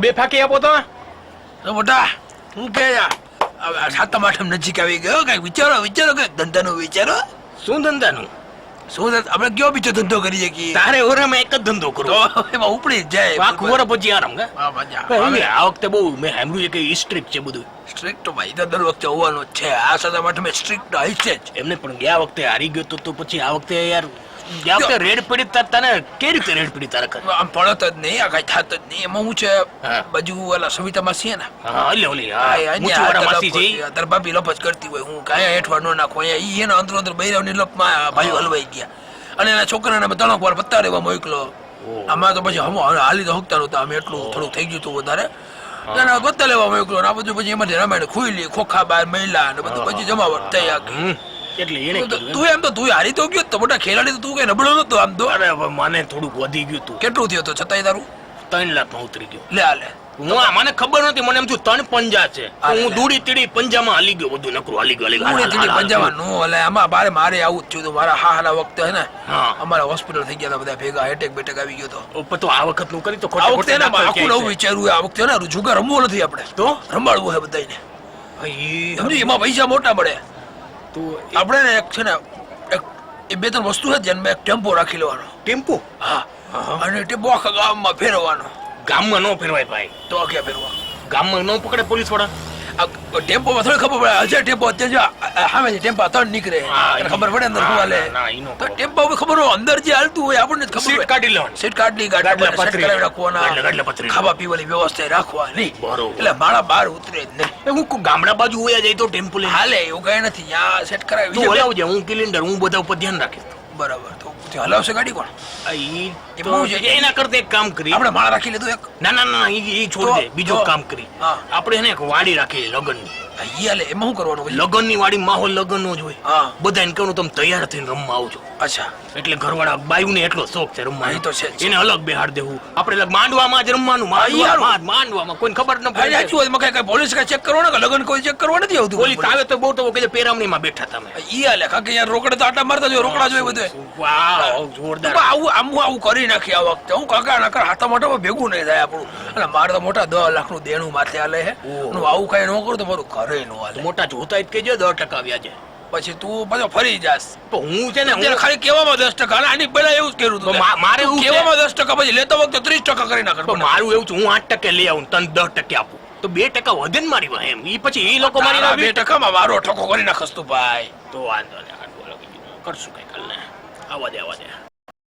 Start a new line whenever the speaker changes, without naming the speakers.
બે ફાંકી આપો તો.
મોટા હું કે સાતમ આઠમ નજીક આવી ગયો, કઈક વિચારો કઈક ધંધાનો વિચારો.
શું ધંધાનું?
શું આપણે કયો બીજો ધંધો કરી શકીએ?
તારે ઓરામાં એક જ ધંધો કરો,
એમાં ઉપડી જ જાય.
આખું વર પછી આરામ કે આ વખતે બહુ મેં સાંભળ્યું છે કે સ્ટ્રિક્ટ છે બધું.
સ્ટ્રિક્ટ તો ભાઈ દર વખતે હોવાનું જ છે. આ સાતમ આઠમ સ્ટ્રિક્ટ હશે જ.
એમને પણ ગયા વખતે હારી ગયો તો પછી આ વખતે યાર ગયા વખતે રેડ પડી તને કેવી રીતે રેડ પડી તારે કર?
આમ પડત જ નહીં, આ કઈ થાત જ નહીં. એમાં હું છે બાજુ ઓલા સવિતા માસી ને,
ઓલી માસી છે
તાર ભાભી લપસ કરતી હોય, હું કાંઈ હેઠવા ન નાખો. ઈ એના અંદરો અંદર બૈરાવની લપમાં ભાઈઓ હલવાઈ ગયા અને એના છોકરાને ત્રણ વાર પત્તા રહેવા મોકલો. આમાં તો પછી હાલી તો હકતા નહોતા, અમે એટલું થોડુંક થઈ ગયું હતું વધારે. એના પત્તા લેવા મોકલો ને આ બધું પછી એમાંથી રામાયણ ખુઈલી ખોખા બાર મહિલા ને બધું પછી જમાવટ થઈ આખી.
એટલે એને
તું એમ તો તું હારી તો ગયો તો મોટા ખેલાડી તો તું કઈ નબળો નતો આમ તો.
અરે મને થોડુંક વધી ગયું તું.
કેટલું થયું તો છતાંય તારું
3 લાખમાં ઉતરી ગયો.
લે હાલે
મને ખબર નથી, મને એમ થયું 3 પંજા છે. હું દૂડી તીડી પંજામાં હાલી ગયો, બધું નકરું હાલી ગયો.
પંજામાં નો હલે. આમાં બારે મારે આવું જ થયું હતું. મારા હાના વખતે હે ને અમારા હોસ્પિટલ થઈ ગયા હતા બધા ભેગા, એટેક બેટેક આવી ગયો તો.
તો આ વખત નું કરી તો
આ વખતે આખું નવું વિચારવું. આ વખતે ને જુગાર રમવો નથી આપણે, તો રમાડવું હે બધાને. સમજી એમાં પૈસા મોટા મળે. તો આપણે ને એક છે ને એ 2-3 વસ્તુ છે જેને એક ટેમ્પો રાખી લેવાનો.
ટેમ્પો?
હા. અને ટેમ્પો આખા ગામમાં ફેરવવાનો.
ગામમાં નો ફેરવાય ભાઈ.
તો ક્યાં ફેરવા?
ગામમાં નો પકડે પોલીસ વાળા.
ટેમ્પોમાં થોડી ખબર પડે. હજાર ટેમ્પો અત્યારે સામે જે ટેમ્પા 3 નીકળે ખબર પડે અંદર શું હાલે. તો ટેમ્પો ખબર હોય અંદર જે હાલતું હોય આપણને ખબર.
સીટ કાઢી લેવાની.
સીટ કાઢી રાખવાના, ખાવા પીવાની વ્યવસ્થા રાખવાની. એટલે માળા બહાર ઉતરે જ નહીં.
હું ગામડા બાજુ હોયા જાય તો ટેમ્પો લઈ
હાલે એવું કઈ નથી. ત્યાં સેટ કરાવી
તું હલાવજે, હું સિલિન્ડર હું બધા ઉપર ધ્યાન રાખીશ.
બરાબર. તો હલાવશે ગાડી કોણ?
એના કરતા એક કામ કરી,
આપણે માળા રાખી લીધું એક.
ના એ છોડ દે, બીજું કામ કરી. આપણે એને એક વાડી રાખી લગનની.
એમાં શું કરવાનું?
લગનની વાડી માહોલ લગનનો જ હોય. બધાને કહું તમે તૈયાર થઈને રમવા આવજો.
અચ્છા.
એટલે ઘરવાળા બાયુને એટલો શોખ છે રમવાનો.
તો છે
એને અલગ બેહાડ દેવું. આપણે માંડવામાં જ રમવાનું. માંડવામાં કોઈને ખબર ન પડે.
કઈ પોલીસ કઈ ચેક કરવાનો કે લગન કોઈ ચેક કરવા નથી આવતું?
પોલીસ આવે તો બહુ તો કે પેરામણીમાં બેઠા તમે.
ઈ હાલે કાકે યાર રોકડે તો આટા મારતા જો રોકડા જોઈ બધું.
વાહ જોરદાર.
આવું કરી નાખી આ વખતે. હું કાકા નકર હાથા મોટામાં ભેગું નહીં થાય આપણું. અને મારે તો મોટા 10 લાખનું દેણું માથે હાલે હે. આવું કઈ ન કરું તો મારું ઘરે ન હાલે.
મોટા જોતા જ કેજો 10% વ્યાજે.
પછી તું પાછો ફરી જાસ.
તો હું છે ને
ખાલી કેવામાં 10%. આની પહેલા એવું જ કર્યું હતું.
મારે એવું
કેવામાં 10%, પછી લેતા વખતે 30% કરી નાખ.
મારું એવું છે, હું 8% લઈ આવું, તને 10% આપું તો 2% વધે ને મારી વાહ. એમ ઈ પછી એ લોકો મારી
2% માં મારો ઠકો કરી નાખસ તું ભાઈ.
તો વાંધો નહીં, કરશું કઈ કાલ ને. આવા દે